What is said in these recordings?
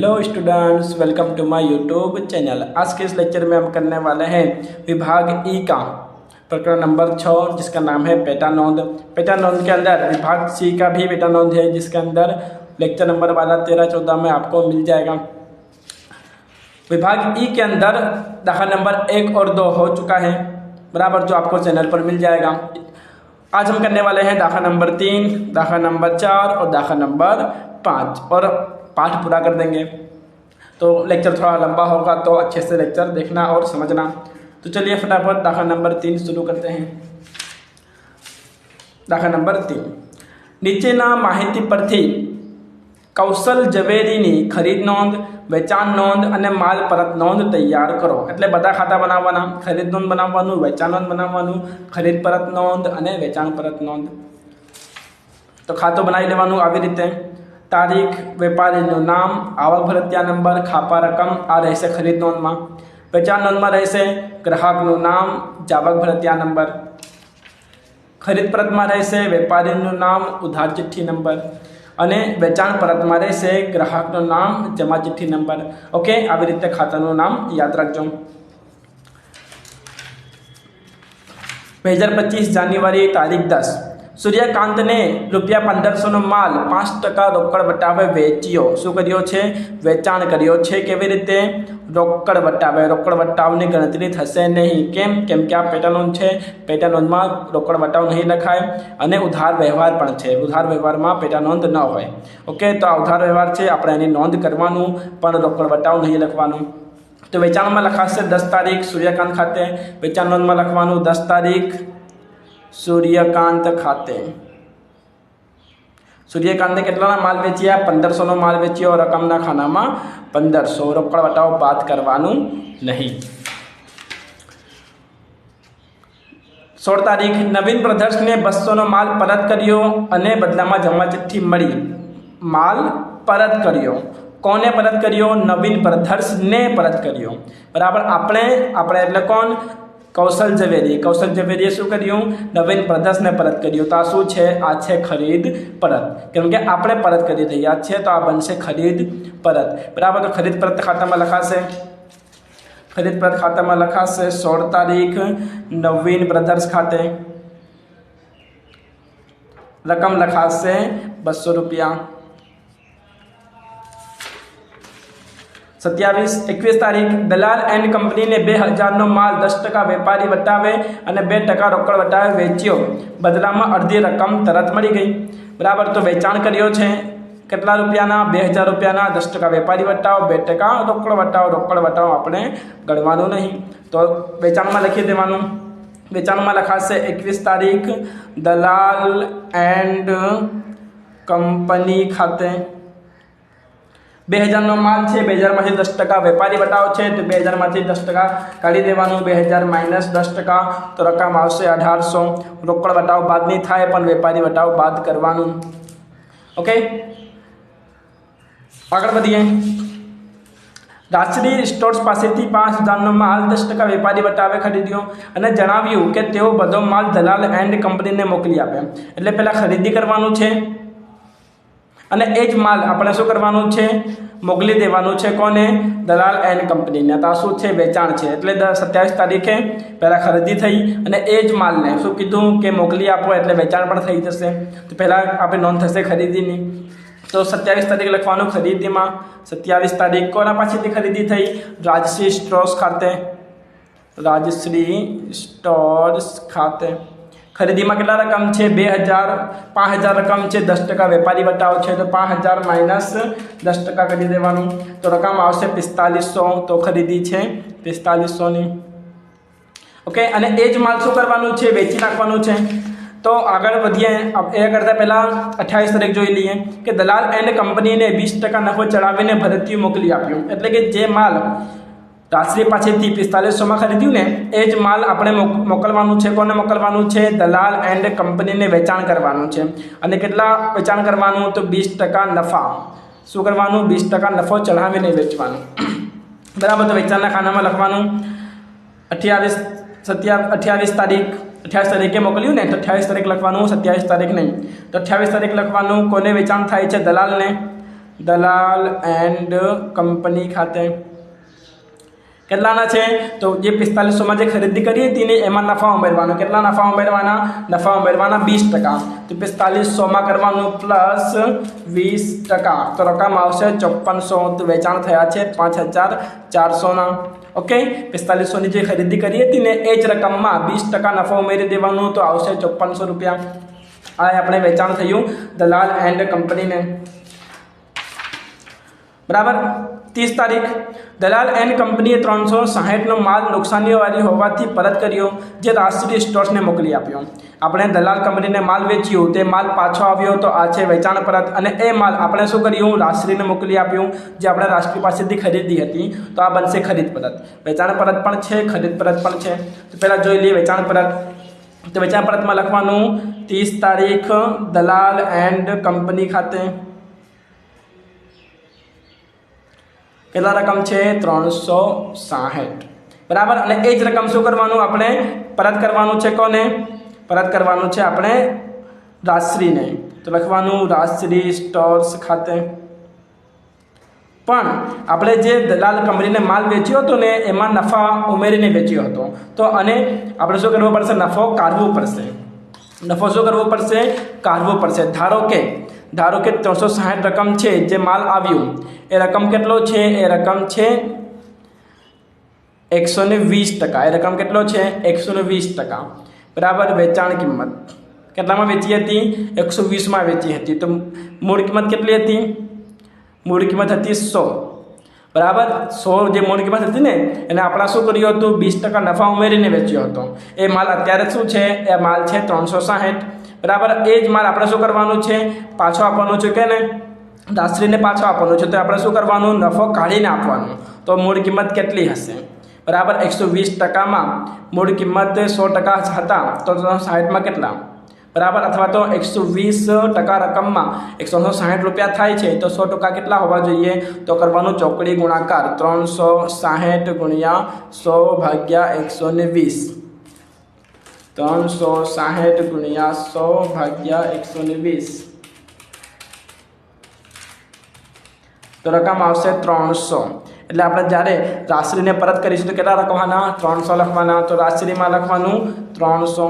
Hello students, welcome to my YouTube channel. आज के इस लेक्चर में हम करने वाले हैं विभाग ई का प्रकरण नंबर 6 जिसका नाम है पेटा नोंद। पेटा नोंद के अंदर विभाग सी का भी पेटा नोंद है जिसके अंदर लेक्चर नंबर वाला 13-14 में आपको मिल जाएगा। विभाग ई के अंदर दाखिला नंबर 1 और 2 हो चुका है बराबर, जो आपको चैनल पर मिल जाएगा। आज हम करने वाले हैं दाखिला नंबर 3, दाखिला नंबर 4 और दाखिला नंबर 5 और पाठ पूरा कर देंगे। तो लेक्चर थोड़ा लंबा होगा तो अच्छे से लेक्चर देखना और समझना। तो चलिए फटाफट दाखिला नंबर 3 शुरू करते हैं। दाखिला नंबर 3, નીચેના માહિતી પરથી કૌશલ ઝવેરીની ખરીદ નોંધ, વેચાણ નોંધ અને માલ પરત નોંધ તૈયાર કરો। એટલે બધા ખાતા બનાવવાના, ખરીદ નોંધ બનાવવાનું, વેચાણ નોંધ બનાવવાનું, ખરીદ પરત નોંધ અને વેચાણ પરત નોંધ। તો ખાતું બનાવી લેવાનું આવી રીતે। તારીખ, વેપારીનું નામ, આવક ભરતિયા નંબર, ખાપા રકમ આ રહેશે ખરીદ નોંધમાં। વેચાણ નોંધમાં રહેશે ગ્રાહકનું નામ, જાવક ભરતિયા નંબર। ખરીદ પરતમાં રહેશે વેપારીનું નામ, ઉધાર ચિઠ્ઠી નંબર અને વેચાણ પરતમાં રહેશે ગ્રાહકનું નામ, જમા ચિઠ્ઠી નંબર। ઓકે, આવી રીતે ખાતાનું નામ યાદ રાખજો। 2025 જાન્યુઆરી તારીખ 10 સૂર્યકાંતને ₹1500નો માલ 5% રોકડ વટાવે વેચ્યો। શું કર્યો છે? વેચાણ કર્યો છે। કેવી રીતે? રોકડ વટાવે। રોકડ વટાવની ગણતરી થશે નહીં। કેમ? કેમ કે આ પેટા નોંધ છે। પેટા નોંધમાં રોકડ વટાવ નહીં લખાય અને ઉધાર વ્યવહાર પણ છે। ઉધાર વ્યવહારમાં પેટા નોંધ ન હોય। ઓકે, તો આ ઉધાર વ્યવહાર છે, આપણે એની નોંધ કરવાનું પણ રોકડ વટાવ નહીં લખવાનું। તો વેચાણમાં લખાશે 10 તારીખ સૂર્યકાંત ખાતે। વેચાણ નોંધમાં લખવાનું 10 તારીખ સૂર્યકાંત ખાતે। સૂર્યકાંતે કેટલાના માલ વેચ્યા? 1500નો માલ વેચ્યો। રકમના ખાનામાં 1500, રોકડ વટાવ બાદ કરવાનું નહીં। 16 તારીખ નવીન બ્રધર્સને 200નો માલ પરત કર્યો અને બદલામાં જમા ચિઠ્ઠી મળી। માલ પરત કર્યો, કોને પરત કર્યો? નવીન બ્રધર્સને પરત કર્યો બરાબર। આપણે એટલે કોણ? કૌશલ ઝવેરી। કૌશલ ઝવેરીએ શું કર્યું? નવીન બ્રધર્સને પરત કર્યું। તો આ શું છે? આ છે ખરીદ પરત, કેમ કે આપણે પરત કરી રહ્યા છીએ તો આ બનશે ખરીદ પરત બરાબર। તો ખરીદ પરત ખાતામાં લખાશે, ખરીદ પરત ખાતામાં લખાશે 16 તારીખ નવીન બ્રધર્સ ખાતે। રકમ લખાશે 200 રૂપિયા। 21 તારીખ દલાલ એન્ડ કંપનીને 2000નો માલ 10% વેપારી વટાવે અને 2% રોકડ વટાવે વેચ્યો। બદલામાં અડધી રકમ તરત મળી ગઈ બરાબર। તો વેચાણ કર્યો છે કેટલા રૂપિયાના? 2000 રૂપિયાના। 10% વેપારી વટાવ, 2% રોકડ વટાવ। રોકડ વટાવ આપણે ગણવાનું નહીં, તો વેચાણમાં લખી દેવાનું। વેચાણમાં લખાશે 21 તારીખ દલાલ એન્ડ કંપની ખાતે। 2000નો માલ છે, 2000માંથી 10% વેપારી વટાવ છે, તો 2000માંથી 10% કાઢી દેવાનું। 2000 માઇનસ 10% તો રકમ આવશે 1800। રોકડ વટાવ બાદ નહીં થાય પણ વેપારી વટાવ બાદ કરવાનું। ઓકે, આગળ વધીએ। રાષ્ટ્રીય સ્ટોર્સ પાસેથી 5000નો માલ 10% વેપારી વટાવે ખરીદ્યો અને જણાવ્યું કે તેઓ બધો માલ દલાલ એન્ડ કંપનીને મોકલી આપે। એટલે પહેલાં ખરીદી કરવાનું છે અને એ જ માલ આપણે શું કરવાનું છે? મોકલી દેવાનું છે કોને? દલાલ એન્ડ કંપનીને। તો આ શું છે? વેચાણ છે। એટલે 27 તારીખે પહેલાં ખરીદી થઈ અને એ જ માલને શું કીધું કે મોકલી આપો, એટલે વેચાણ પણ થઈ જશે। તો પહેલાં આપણે નોંધ થશે ખરીદીની। તો 27 તારીખ લખવાનું ખરીદીમાં। 27 તારીખ કોના પાસેથી ખરીદી થઈ? રાજશ્રી સ્ટોર્સ ખાતે। રાજશ્રી સ્ટોર્સ ખાતે ખરીદીમાં કેટલા રકમ છે? 2000। 5000 રકમ છે, 10% વેપારી વટાવ છે, તો 5000 માઇનસ 10% કરી દેવાનું। તો રકમ આવશે 4500। તો ખરીદી છે 4500ની। ઓકે, અને એ જ માલ શું કરવાનું છે? વેચી નાખવાનું છે। તો આગળ વધીએ। એ કરતાં પહેલાં 28 તારીખ જોઈ લઈએ કે દલાલ એન્ડ કંપનીને 20% નફો ચડાવીને ભરતીયું મોકલી આપ્યું। એટલે કે જે માલ રાષ્ટ્રીય પાસેથી 4500માં ખરીદ્યું ને એ જ માલ આપણે મોકલવાનું છે। કોને મોકલવાનું છે? દલાલ એન્ડ કંપનીને વેચાણ કરવાનું છે। અને કેટલા વેચાણ કરવાનું? તો 20% નફા। શું કરવાનું? 20% નફો ચઢાવીને વેચવાનું બરાબર। તો વેચાણના ખાનામાં લખવાનું 28 તારીખે મોકલ્યું ને, તો 28 તારીખ લખવાનું, 27 તારીખ નહીં। તો 28 તારીખ લખવાનું। કોને વેચાણ થાય છે? દલાલને। દલાલ એન્ડ કંપની ખાતે કેટલાના છે? તો જે 4500માં જે ખરીદી કરી હતી ને એમાં નફા ઉમેરવાનો. કેટલા નફા ઉમેરવાના? નફા ઉમેરવાના 20%. તો 4500માં કરવાનું પ્લસ 20%. તો રકમ આવશે 5400. તો વેચાણ થયા છે 5400ના. ઓકે, 4500ની જે ખરીદી કરી હતી ને એ જ રકમમાં 20% નફો ઉમેરી દેવાનું, તો આવશે 5400 રૂપિયા. આ આપણે વેચાણ થયું દલાલ એન્ડ કંપનીને. બરાબર. 30 તારીખ, દલાલ એન્ડ કંપનીએ 360નો માલ નુકસાનીવાળી હોવાથી પરત કર્યો, જે રાષ્ટ્રીય સ્ટોર્સને મોકલી આપ્યો. આપણે દલાલ કંપનીને માલ વેચ્યું, તે માલ પાછો આવ્યો, તો આ છે વેચાણ પરત. અને એ માલ આપણે શું કર્યું? રાષ્ટ્રીયને મોકલી આપ્યું, જે આપણે રાષ્ટ્રીય પાસેથી ખરીદી હતી. તો આ બનશે ખરીદ પરત. વેચાણ પરત પણ છે, ખરીદ પરત પણ છે. તો પહેલાં જોઈ લઈએ વેચાણ પરત. તો વેચાણ પરતમાં લખવાનું 30 તારીખ દલાલ એન્ડ કંપની ખાતે કેટલા રકમ છે? 360. બરાબર. અને એ જ રકમ શું કરવાનું? આપણે પરત કરવાનું છે. કોને પરત કરવાનું છે? આપણે રાષ્ટ્રીયને. તો લખવાનું રાષ્ટ્રીય સ્ટોર્સ ખાતે. પણ આપણે જે દલાલ કંપનીને માલ વેચ્યો હતો ને એમાં નફા ઉમેરીને વેચ્યો હતો. તો અને આપણે શું કરવું પડશે? નફો કાઢવો પડશે. નફો શું કરવો પડશે? કાઢવો પડશે. ધારો કે 360 રકમ છે જે માલ આવ્યું, એ રકમ કેટલો છે? એ રકમ છે 120%. એ રકમ કેટલો છે? 120%. બરાબર. વેચાણ કિંમત કેટલામાં વેચી હતી? 120માં વેચી હતી. તો મૂળ કિંમત કેટલી હતી? મૂળ કિંમત હતી 100. બરાબર. 100 જે મૂળ કિંમત હતી ને એને આપણે શું કર્યું હતું? 20% નફા ઉમેરીને વેચ્યો હતો. એ માલ અત્યારે શું છે? એ માલ છે 360. બરાબર. એ જ માલ આપણે શું કરવાનું છે? પાછો આપવાનું છે. કે ને રાષ્ટ્રીયને પાછો આપવાનું છે. તો આપણે શું કરવાનું? નફો કાઢીને આપવાનું. તો મૂળ કિંમત કેટલી હશે? બરાબર. 120%માં મૂળ કિંમત 100% હતા, તો 360માં કેટલા? બરાબર. અથવા તો 120% રકમમાં 160 રૂપિયા થાય છે, તો 100% કેટલા હોવા જોઈએ? તો કરવાનું ચોકડી ગુણાકાર 360 ગુણ્યા 100 ભાગ્યા 120. 360 ગુણ્યા 100 ભાગ્યા 120. તો રકમ આવશે 300. એટલે આપણે જ્યારે રાષ્ટ્રીયને પરત કરીશું તો કેટલા લખવાના? 300 લખવાના. તો રાષ્ટ્રીયમાં લખવાનું 300.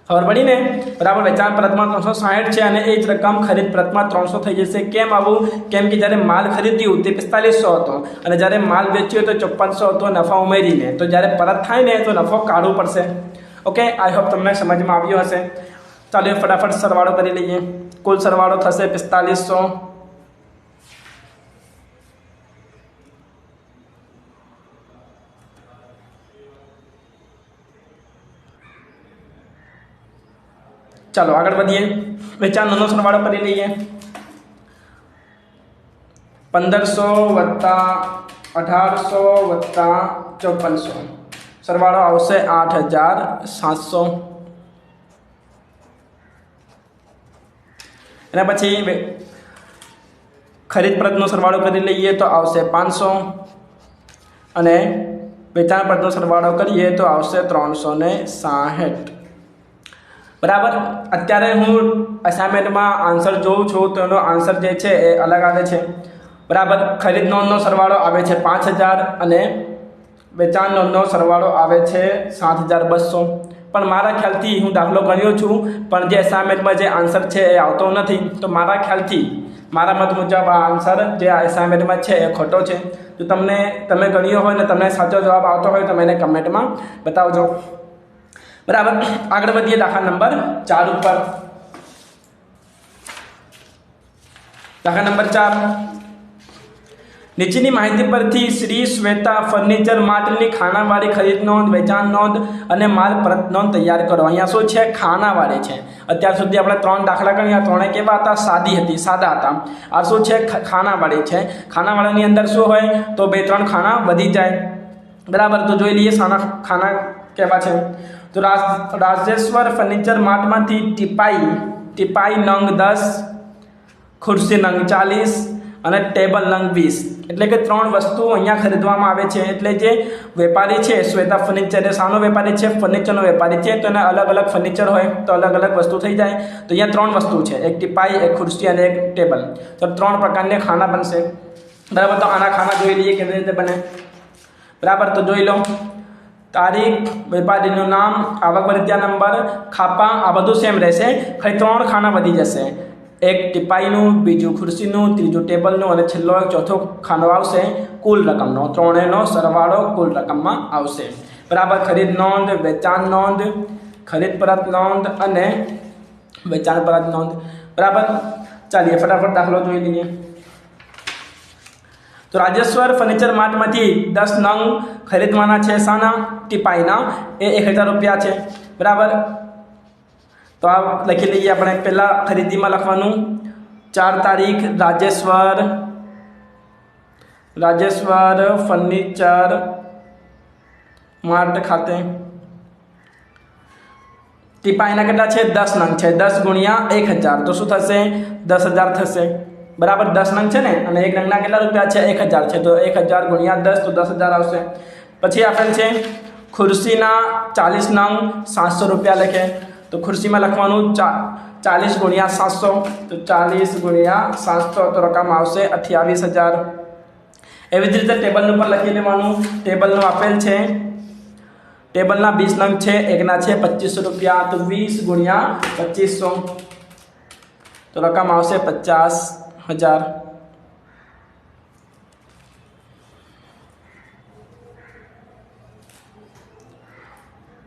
ખબર પડી ને? બરાબર. વેચાણ પરતમાં 360 છે અને એ જ રકમ ખરીદ પરતમાં 300 થઈ જશે. કેમ આવું? કેમ કે જ્યારે માલ ખરીદ્યું તે 4500 હતો અને જ્યારે માલ વેચ્યો તો 5400 હતો નફા ઉમેરીને. તો જ્યારે પરત થાય ને તો નફો કાઢવો પડશે. ઓકે, આઈ હોપ તમને સમજમાં આવ્યું હશે. ચાલો ફટાફટ સરવાળો કરી લઈએ. કુલ સરવાળો થશે 4500. ચાલો આગળ વધીએ. વેચાણનો સરવાળો કરી લઈએ. 1500 વત્તા 1800 વત્તા 5400. સરવાળો આવશે 8700. એના પછી ખરીદ પરતનો સરવાળો કરી લઈએ તો આવશે 500 અને વેચાણ પરતનો સરવાળો કરીએ તો આવશે 360. બરાબર. અત્યારે હું અસાઇનમેન્ટમાં આન્સર જોઉં છું તો એનો આન્સર જે છે એ અલગ આવે છે. બરાબર. ખરીદ નોંધનો સરવાળો આવે છે 5000 અને વેચાણ નોંધનો સરવાળો આવે છે 7200. પણ મારા ખ્યાલથી હું દાખલો ગણ્યો છું, પણ જે અસાઇનમેન્ટમાં જે આન્સર છે એ આવતો નથી. તો મારા ખ્યાલથી, મારા મત મુજબ આ આન્સર જે અસાઇનમેન્ટમાં છે એ ખોટો છે. જો તમે ગણ્યો હોય ને તમને સાચો જવાબ આવતો હોય તો મને કમેન્ટમાં બતાવજો. બરાબર. આગળ વધીએ દાખલા નંબર 4 ઉપર. દાખલા નંબર 4. નીચેની માહિતી પરથી શ્રી શ્વેતા ફર્નિચર માર્ટની ખાનાવાળી ખરીદ નોંધ, વેચાણ નોંધ અને માલ પરત નોંધ તૈયાર કરો. અહીંયા શું છે? ખાનાવાળી છે. અત્યાર સુધી આપણે 3 દાખલા ગણ્યા. 3 કેવા હતા? સાદા હતા. આ શું છે? ખાનાવાળી છે. ખાનાવાળાની અંદર શું હોય? તો 2-3 ખાના વધી જાય. બરાબર. તો જોઈ લઈએ ખાના કેવા છે. તો રાજેશ્વર ફર્નિચર માર્ટમાંથી ટીપાઈ નંગ 10, ખુરશી નંગ 40, અને ટેબલ નંગ 20, એટલે કે 3 વસ્તુઓ અહીંયા ખરીદવામાં આવે છે. એટલે જે વેપારી છે શ્વેતા ફર્નિચર એ શાનો વેપારી છે? ફર્નિચરનો વેપારી છે. તો એના અલગ અલગ ફર્નિચર હોય તો અલગ અલગ વસ્તુ થઈ જાય. તો અહીંયા 3 વસ્તુ છે, એક ટીપાઈ, એક ખુરશી અને એક ટેબલ. તો 3 પ્રકારના ખાના બનશે. બરાબર, તો આના ખાના જોઈ લઈએ કેવી રીતે બને. બરાબર, તો જોઈ લો. તારીખ, વેપારીનું નામ, આવક ભરિત્યા નંબર, ખાપા, આ બધું સેમ રહેશે. ખાલી 3 ખાના વધી જશે. એક ટીપાઈનું, બીજું ખુરશીનું, ત્રીજું ટેબલનું અને છેલ્લો ચોથો ખાનો આવશે કુલ રકમનો. 3નો સરવાળો કુલ રકમમાં આવશે. બરાબર, ખરીદ નોંધ, વેચાણ નોંધ, ખરીદ પરત નોંધ અને વેચાણ પરત નોંધ. બરાબર, ચાલીએ ફટાફટ દાખલો જોઈ લઈએ. તો રાજેશ્વર ફર્નિચર માર્ટમાંથી 10 નંગ ખરીદવાના છે. શાના? ટીપાઈના. એ 1000 રૂપિયા છે. બરાબર, તો આ લખી લઈએ આપણે. પહેલાં ખરીદીમાં લખવાનું 4 તારીખ રાજેશ્વર ફર્નિચર માર્ટ ખાતે. ટીપાઈના કેટલા છે? 10 નંગ છે. 10 ગુણ્યા 1000 તો શું થશે? 10000 થશે. બરાબર, 10 નંગ છે ને, અને એક નંગના કેટલા રૂપિયા છે? 1000 છે. તો 1000 ગુણ્યા 10 તો 10000 આવશે. પછી આપેલ છે ખુરશીના 40 નંગ 700 રૂપિયા લખે. તો ખુરશીમાં લખવાનું 40 ગુણ્યા 700, તો 40 ગુણ્યા 700 તો રકમ આવશે 28000. એવી જ રીતે ટેબલનું પણ લખી લેવાનું. ટેબલનું આપેલ છે, ટેબલના 20 નંગ છે, એકના છે 2500 રૂપિયા. તો 20 ગુણ્યા 2500 તો રકમ આવશે 50000.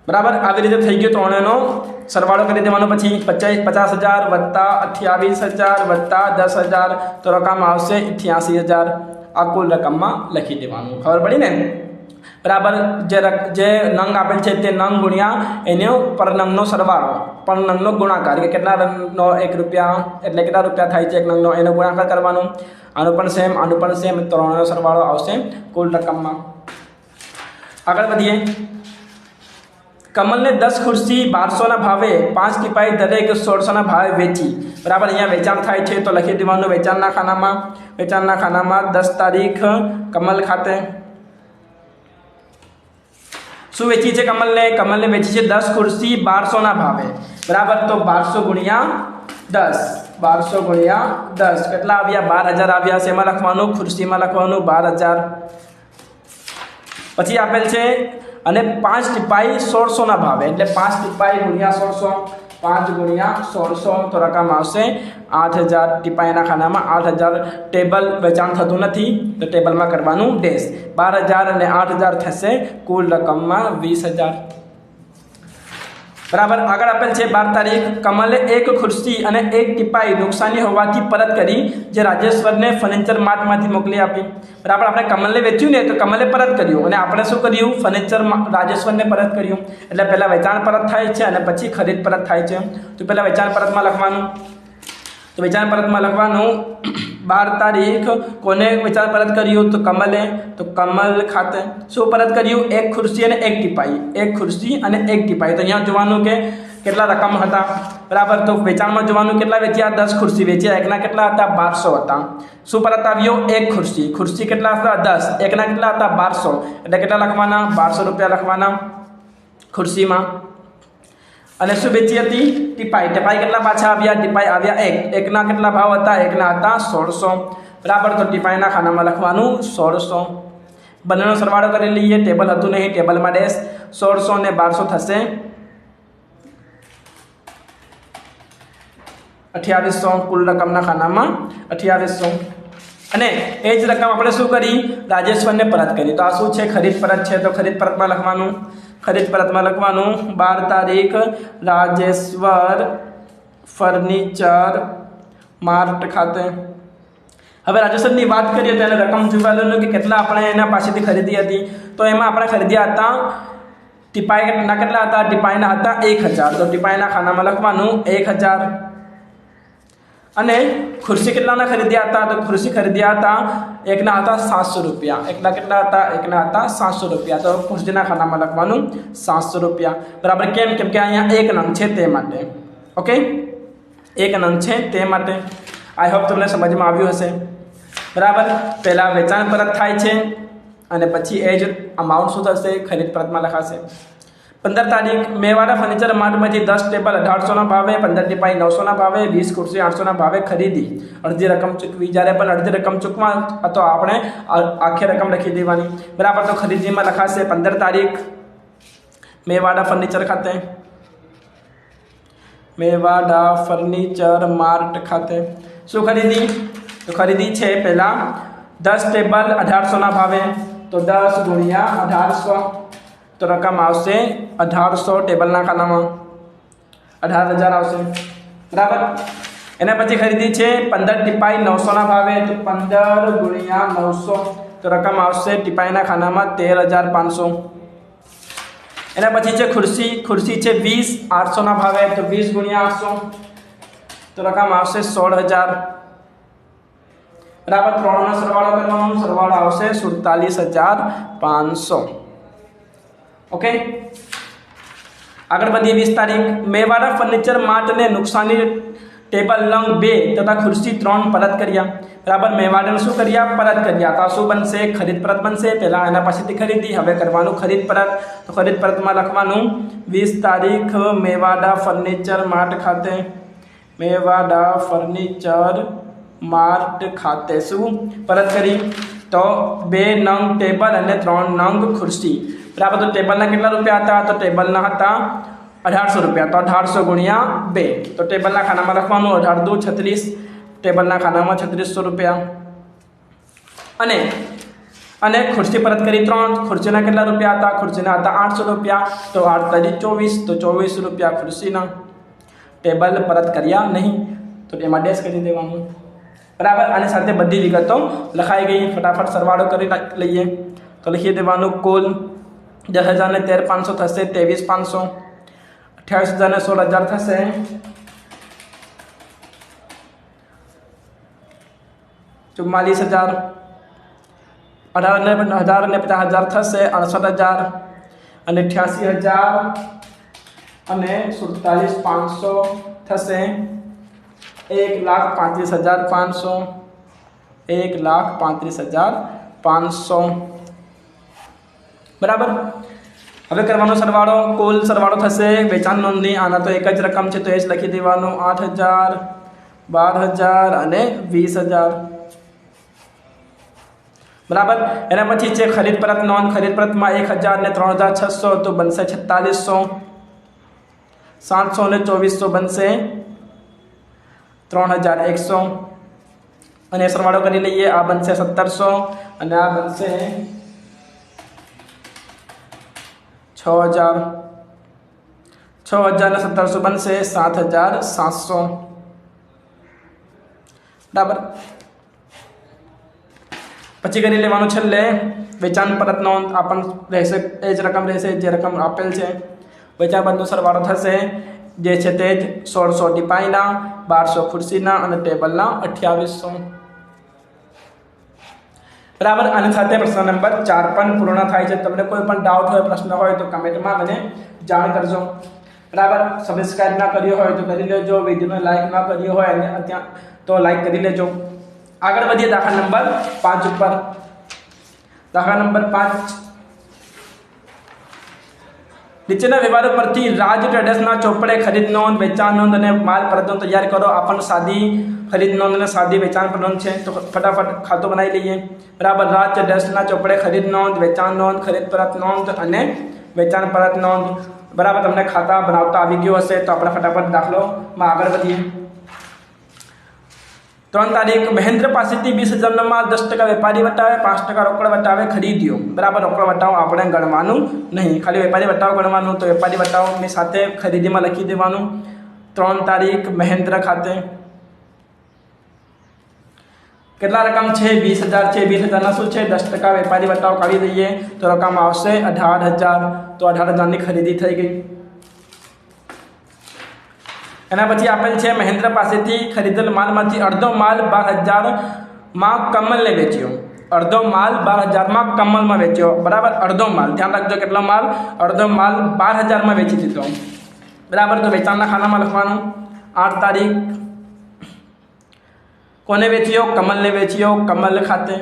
બરાબર, આવી રીતે થઈ ગયો. 3નો સરવાળો કરી દેવાનો. પછી 50,000 વત્તા 28,000 વત્તા 10,000 તો રકમ આવશે 88,000. આ કુલ રકમમાં લખી દેવાનું. ખબર પડી ને? બરાબર, જે નંગ આપેલ છે તે નંગ ગુણ્યા એનો પર નંગનો સરવાળો, પર નંગનો ગુણાકાર, કે કેટલા નંગનો 1 રૂપિયા એટલે કેટલા રૂપિયા થાય છે 1 નંગનો, એનો ગુણાકાર કરવાનો. આનું પણ સેમ, આનું પણ સેમ. 3નો સરવાળો આવશે કુલ રકમમાં. આગળ વધીએ. કમલને 10 ખુરશી 1200ના ભાવે 5 ટીપાઈ દરેક 1600ના ભાવે વેચી. બરાબર, અહીંયા વેચાણ થાય છે તો લખી દેવાનું વેચાણના ખાનામાં. વેચાણના ખાનામાં 10 તારીખ કમલ ખાતે. શું વેચી છે કમલને? કમલને વેચી છે 10 ખુરશી 1200ના ભાવે. બરાબર, તો 1200 ગુણ્યા 10, 1200 ગુણ્યા 10 કેટલા આવ્યા? 12000 આવ્યા. શેમાં લખવાનું? ખુરશીમાં લખવાનું 12000. પછી આપેલ છે અને 5 ટીપાઈ 1600ના ભાવે, એટલે 5 ટીપાઈ ગુણ્યા 1600, 5 ગુણ્યા 1600 તો રકમ આવશે 8000. ટીપાઈના ખાનામાં 8000. ટેબલ વેચાણ થતું નથી તો ટેબલમાં કરવાનું ડેશ. 12000 અને 8000 થશે કુલ રકમમાં 20000. બરાબર, આગળ આપેલ છે 12 તારીખ કમલે 1 ખુરશી અને 1 ટીપાઈ નુકસાની હોવાથી પરત કરી, જે રાજેશ્વરને ફર્નિચર માર્ટમાંથી મોકલી આપી. બરાબર, આપણે કમલને વેચ્યું ને તો કમલે પરત કર્યું, અને આપણે શું કર્યું? ફર્નિચર રાજેશ્વરને પરત કર્યું. એટલે પહેલાં વેચાણ પરત થાય છે અને પછી ખરીદ પરત થાય છે. તો પહેલાં વેચાણ પરતમાં લખવાનું. તો વેચાણ પરતમાં લખવાનું 12 તારીખ કોને વેચાણ પરત કર્યું? તો કમલે. તો કમલ ખાતે. શું પરત કર્યું? 1 ખુરશી અને 1 ટીપાઈ. 1 ખુરશી અને 1 ટીપાઈ. તો અહીંયા જોવાનું કે કેટલા રકમ હતા. બરાબર, તો વેચાણમાં જોવાનું કેટલા વેચ્યા? 10 ખુરશી વેચ્યા. એકના કેટલા હતા? 1200 હતા. શું પરત આવ્યો? 1 ખુરશી. ખુરશી કેટલા હતા? 10. એકના કેટલા હતા? 1200. એટલે કેટલા લખવાના? 1200 રૂપિયા લખવાના ખુરશીમાં. અને શું વેચી હતી? ટીપાઈ. ટીપાઈ કેટલા પાછા આવ્યા? ટીપાઈ આવ્યા 1. એકના કેટલા ભાવ હતા? એકના હતા 1600. બરાબર, તો ટીપાઈના ખાનામાં લખવાનું 1600. બંનેનો સરવાળો કરી લઈએ. ટેબલ હતું નહીં, ટેબલમાં ડેશ. 1600 ને 1200 થશે 2800. કુલ રકમના ખાનામાં 2800. અને એ જ રકમ આપણે શું કરી? રાજેશ્વરને પરત કરી. તો આ શું છે? ખરીદ પરત છે. તો ખરીદ પરતમાં લખવાનું. ખરીદ પરતમાં લખવાનું 12 તારીખ રાજેશ્વર ફર્નિચર માર્ટ ખાતે. હવે રાજેશ્વરની વાત કરીએ તો એને રકમ જોવાનું કે કેટલા આપણે એના પાસેથી ખરીદી હતી. તો એમાં આપણે ખરીદ્યા હતા ટીપાઈના કેટલા હતા? ટીપાઈના હતા 1000. તો ટીપાઈના ખાનામાં લખવાનું 1000. અને ખુરશી કેટલાના ખરીદ્યા હતા? તો ખુરશી ખરીદ્યા હતા એકના હતા 700 રૂપિયા. એકના કેટલા હતા? એકના હતા 700 રૂપિયા. તો ખુરશીના ખાનામાં લખવાનું 700 રૂપિયા. બરાબર, કેમ? કેમ કે અહીંયા 1 નંગ છે તે માટે. ઓકે, 1 નંગ છે તે માટે. આઈ હોપ તમને સમજમાં આવ્યું હશે. બરાબર, પહેલાં વેચાણ પરત થાય છે અને પછી એ જ અમાઉન્ટ શું થશે, ખરીદ પરતમાં લખાશે. 15 તારીખ મેવાડા ફર્નિચર માર્ટમાંથી 10 ટેબલ 1800ના ભાવે, 15 ટીપાઈ 900ના ભાવે, 20 ખુરશી 800ના ભાવે ખરીદી. અડધી રકમ ચૂકવી. જ્યારે પણ અડધી રકમ ચૂકવા તો આપણે આખી રકમ લખી દેવાની. બરાબર, તો ખરીદીમાં લખાશે 15 તારીખ મેવાડા ફર્નિચર ખાતે, મેવાડા ફર્નિચર માર્ટ ખાતે શું ખરીદી, તો ખરીદી છે પહેલાં 10 ટેબલ 1800ના ભાવે, તો 10 ગુણ્યા 1800 તો રકમ આવશે 1800 ટેબલના ખાનામાં 18,000 આવશે. બરાબર, એના પછી ખરીદી છે 15 ટીપાઈ 900ના ભાવે, તો 15 ગુણ્યા 900 તો રકમ આવશે ટીપાઈના ખાનામાં 13,500. એના પછી છે ખુરશી, ખુરશી છે 20 800ના ભાવે, તો 20 ગુણ્યા 800 તો રકમ આવશે 16,000. બરાબર, ત્રણનો સરવાળો કરવાનો, સરવાળો આવશે 47,500. ઓકે, આગળ વધીએ. 20 તારીખ મેવાડા ફર્નિચર માર્ટને નુકસાની ટેબલ નંગ 2 તથા ખુરશી 3 પરત કર્યા. બરાબર, મેવાડાને શું કર્યા, પરત કર્યા. તો શું બનશે, ખરીદ પરત બનશે. પહેલાં એના પાસેથી ખરીદી, હવે કરવાનું ખરીદ પરત. તો ખરીદ પરતમાં લખવાનું 20 તારીખ મેવાડા ફર્નિચર માર્ટ ખાતે, મેવાડા ફર્નિચર માર્ટ ખાતે શું પરત કરી, તો 2 નંગ ટેબલ અને 3 નંગ ખુરશી. બરાબર, તો ટેબલના કેટલા રૂપિયા હતા, તો ટેબલના હતા 1800 રૂપિયા, તો 1800 ગુણ્યા 2 તો ટેબલના ખાનામાં લખવાનું 18 દુ 36, ટેબલના ખાનામાં 3600 રૂપિયા. અને ખુરશી પરત કરી 3, ખુરશીના કેટલા રૂપિયા હતા, ખુરશીના હતા 800 રૂપિયા, તો 8 તારીખ 24, તો 24 રૂપિયા ખુરશીના. ટેબલ પરત કર્યા નહીં, તો એમાં ડેશ કરી દેવાનું. બરાબર, આની સાથે બધી વિગતો લખાઈ ગઈ. ફટાફટ સરવાળો કરી લઈએ. તો લખી દેવાનું કુલ 10,000 ને 13,500 થશે 23,500, 28,000 ને 16,000 થશે 44,000, 18,000 ને 50,000 થશે 68,000 અને 88,000 અને 47,500 થશે 1,35,500, 1,35,500. બરાબર, હવે કરવાનો સરવાળો. કુલ સરવાળો થશે વેચાણ નોંધની. આના તો એક જ રકમ છે, તો એ જ લખી દેવાનું 8,000, 12,000 અને 20,000. બરાબર, એના પછી છે ખરીદ પરત નોંધ. ખરીદ પરતમાં 1,000 ને 3,600 તો બનશે 4600, 700 ને 2400 બનશે 3,100 અને સરવાળો કરી લઈએ. આ બનશે 1700 અને આ બનશે 6,000, 6,000 ને 1700 બનશે 7,700. બરાબર, પછી કરી લેવાનું છેલ્લે વેચાણ પરત નોંધ. આ પણ રહેશે, એ જ રકમ રહેશે જે રકમ આપેલ છે. વેચાણ પરતનો સરવાળો થશે જે છે તે જ 1600 ટીપાઈના, 1200 ખુરશીના અને ટેબલના 2800. બરાબર, આની સાથે પ્રશ્ન નંબર 4 પણ પૂર્ણ થાય છે. તમને કોઈ પણ ડાઉટ હોય, પ્રશ્ન હોય તો કમેન્ટમાં મને જાણ કરજો. બરાબર, સબસ્ક્રાઇબ ના કર્યો હોય તો કરી લેજો. વિડીયોને લાઈક ના કર્યો હોય અને ત્યાં તો લાઈક કરી લેજો. આગળ વધીએ દાખલા નંબર 5 ઉપર. દાખલા નંબર 5, નીચેના વ્યવહારો પરથી રાજ ટ્રેડર્સના ચોપડે ખરીદ નોંધ, વેચાણ નોંધ અને માલ પરત નોંધ તૈયાર કરો. આ પણ સાદી ખરીદ નોંધ અને સાદી વેચાણ પર નોંધ છે, તો ફટાફટ ખાતો બનાવી લઈએ. બરાબર, રાજ ટ્રેડર્સના ચોપડે ખરીદ નોંધ, વેચાણ નોંધ, ખરીદ પરત નોંધ અને વેચાણ પરત નોંધ. બરાબર, તમને ખાતા બનાવતા આવી ગયું હશે, તો આપણે ફટાફટ દાખલોમાં આગળ વધીએ. 3 તારીખ મહેન્દ્ર પાસેથી 20,000નો માલ 10% વેપારી વટાવે, 5% રોકડ વટાવે ખરીદ્યો. બરાબર, રોકડ વટાવ આપણે ગણવાનું નહીં, ખાલી વેપારી વટાવ ગણવાનું. તો વેપારી વટાવની સાથે ખરીદીમાં લખી દેવાનું. 3 તારીખ મહેન્દ્ર ખાતે કેટલા રકમ છે, 20,000 છે. 20,000ના શું છે, 10% વેપારી વટાવ કાઢી દઈએ તો રકમ આવશે 18,000. તો 18,000ની ખરીદી થઈ ગઈ. એના પછી આપેલ છે મહેન્દ્ર પાસેથી ખરીદેલ માલમાંથી અડધો માલ 12,000માં કમલને વેચ્યો. અડધો માલ 12,000માં કમલમાં વેચ્યો. બરાબર, અડધો માલ, ધ્યાન રાખજો કેટલો માલ, અડધો માલ 12,000માં વેચી દીધો. બરાબર, તો વેચાણના ખાનામાં લખવાનું 8 તારીખ કોને વેચ્યો? કમલને વેચ્યો કમલ ખાતે.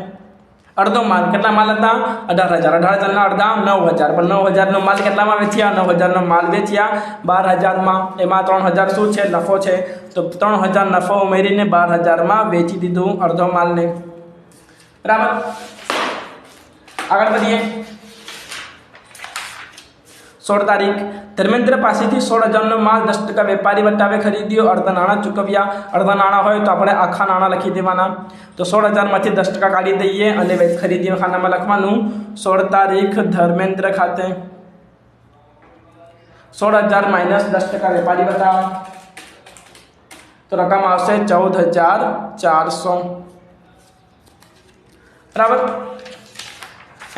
અડધો માલ, કેટલા માલ હતા? 18,000. 18,000ના અડધા 9,000, પણ 9,000નો માલ કેટલામાં વેચ્યા? 9,000નો માલ વેચ્યા 12,000માં. એમાં 3,000 શું છે? નફો છે. તો 3,000 નફો ઉમેરીને 12,000માં વેચી દીધું અડધો માલને. બરાબર. આગળ વધીએ. 16 તારીખ, ધર્મેન્દ્ર પાસેથી 16,000નો માલ 10% વેપારી વટાવે ખરીદ્યો, અડધા નાણાં ચૂકવ્યા. અડધા નાણાં હોય તો આપણે આખા નાણાં લખી દેવાના. તો 16,000માંથી 10% કાઢી દઈએ અને ખરીદીના ખાનામાં લખવાનું 16 તારીખ ધર્મેન્દ્ર ખાતે. 16,000 માઇનસ 10% વેપારી વટાવ, તો રકમ આવશે 14,400. બરાબર.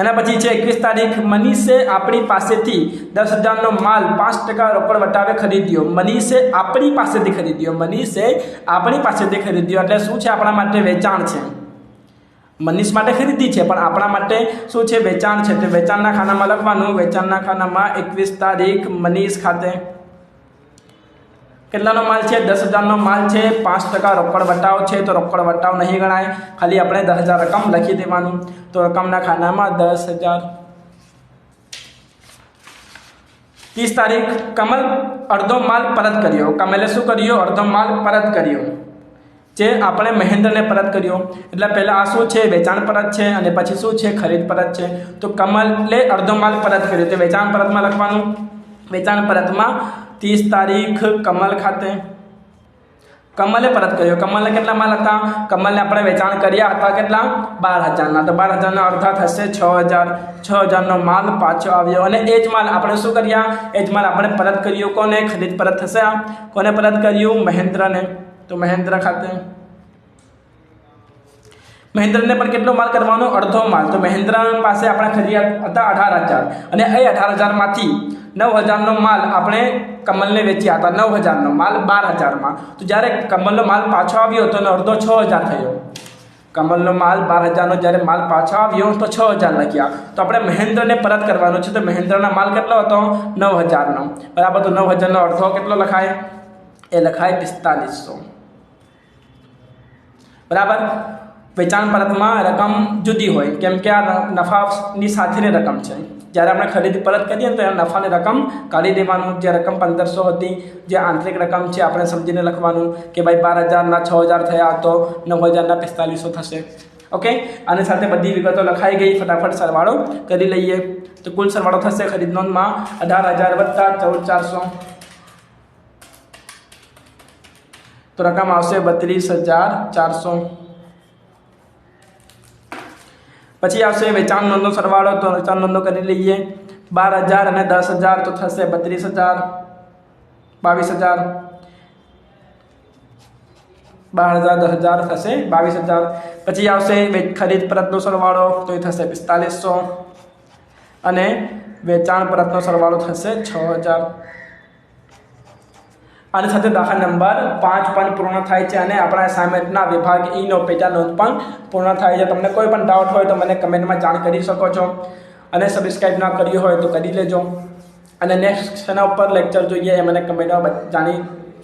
એના પછી છે 21 તારીખ, મનીષે આપણી પાસેથી 10,000નો માલ 5% રોકડ વટાવે ખરીદ્યો. મનીષે આપણી પાસેથી ખરીદ્યો. મનીષે આપણી પાસેથી ખરીદ્યો એટલે શું છે? આપણા માટે વેચાણ છે. મનીષ માટે ખરીદી છે, પણ આપણા માટે શું છે? વેચાણ છે. તો વેચાણના ખાનામાં લખવાનું, વેચાણના ખાનામાં 21 તારીખ મનીષ ખાતે. કેટલાનો માલ છે? 10,000નો માલ છે. 5% રોકડ વટાવ છે, તો રોકડ વટાવ નહીં ગણાય. ખાલી આપણે 10,000 રકમ લખી દેવાનું. તો રકમના ખાનામાં 10,000. 30 તારીખ, કમલ અડધો માલ પરત કર્યો. કમલે શું કર્યો? અડધો માલ પરત કર્યો, જે આપણે મહેન્દ્રને પરત કર્યો. એટલે પહેલાં આ શું છે? વેચાણ પરત છે, અને પછી શું છે? ખરીદ પરત છે. તો કમલે અડધો માલ પરત કર્યો, તો વેચાણ પરતમાં લખવાનું. વેચાણ પરતમાં 30 તારીખ કમલ ખાતે. કમલે પરત કર્યો. કમલને કેટલા માલ હતા? કમલને આપણે વેચાણ કર્યા હતા કેટલા? 12,000ના. તો 12,000ના અડધા થશે 6,000. 6,000નો માલ પાછો આવ્યો, અને એ જ માલ આપણે શું કર્યા? એ જ માલ આપણે પરત કર્યું. કોને? ખરીદ પરત થશે. કોને પરત કર્યું? મહેન્દ્રને. તો મહેન્દ્ર ખાતે. મહેન્દ્રને પણ કેટલો માલ કરવાનો? અડધો માલ. તો મહેન્દ્ર પાસે આપણે ખરીદ્યા હતા 18,000, અને એ 18,000માંથી 9,000નો માલ આપણે કમલને વેચ્યા હતા. 9,000નો માલ 12,000માં. તો જ્યારે કમલનો માલ પાછો આવ્યો તો એનો અડધો 6,000 થયો. કમલનો માલ 12,000નો જ્યારે માલ પાછો આવ્યો તો 6,000 લખ્યા. તો આપણે મહેન્દ્રને પરત કરવાનો છે. તો મહેન્દ્રના માલ કેટલો હતો? 9,000નો. બરાબર. તો 9,000નો અડધો કેટલો લખાય? એ લખાય 4500. બરાબર. વેચાણ પરતમાં રકમ જુદી હોય, કેમ કે આ નફાની સાથેની રકમ છે. જ્યારે આપણે ખરીદી પરત કરીએ તો એના નફાની રકમ કાઢી દેવાનું. જે રકમ 1,500 હતી, જે આંતરિક રકમ છે, આપણે સમજીને લખવાનું કે ભાઈ 12,000ના 6,000 થયા તો 9,000ના 4500 થશે. ઓકે. આની સાથે બધી વિગતો લખાઈ ગઈ. ફટાફટ સરવાળો કરી લઈએ. તો કુલ સરવાળો થશે ખરીદ નોંધમાં 18,000 વત્તા 14,400, તો રકમ આવશે 32,400. પછી આવશે વેચાણ નોંધનો સરવાળો. તો વેચાણ નોંધો કરી લઈએ. 12,000 અને 10,000 તો થશે 32,000. 22,000. 12,000 10,000 થશે 22,000. પછી આવશે ખરીદ પરતનો સરવાળો, તો એ થશે 4500, અને વેચાણ પરતનો સરવાળો થશે 6,000. આની સાથે દાખલા નંબર 5 પણ પૂર્ણ થાય છે, અને આપણા અસાઇનમેન્ટના વિભાગ ઈનો પેટા નોંધ પણ પૂર્ણ થાય છે. તમને કોઈ પણ ડાઉટ હોય તો મને કમેન્ટમાં જાણ કરી શકો છો, અને સબસ્ક્રાઈબ ના કર્યું હોય તો કરી લેજો. અને નેક્સ્ટ શેના ઉપર લેક્ચર જોઈએ એ મને કમેન્ટમાં જાણી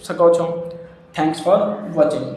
શકો છો. Thanks for watching.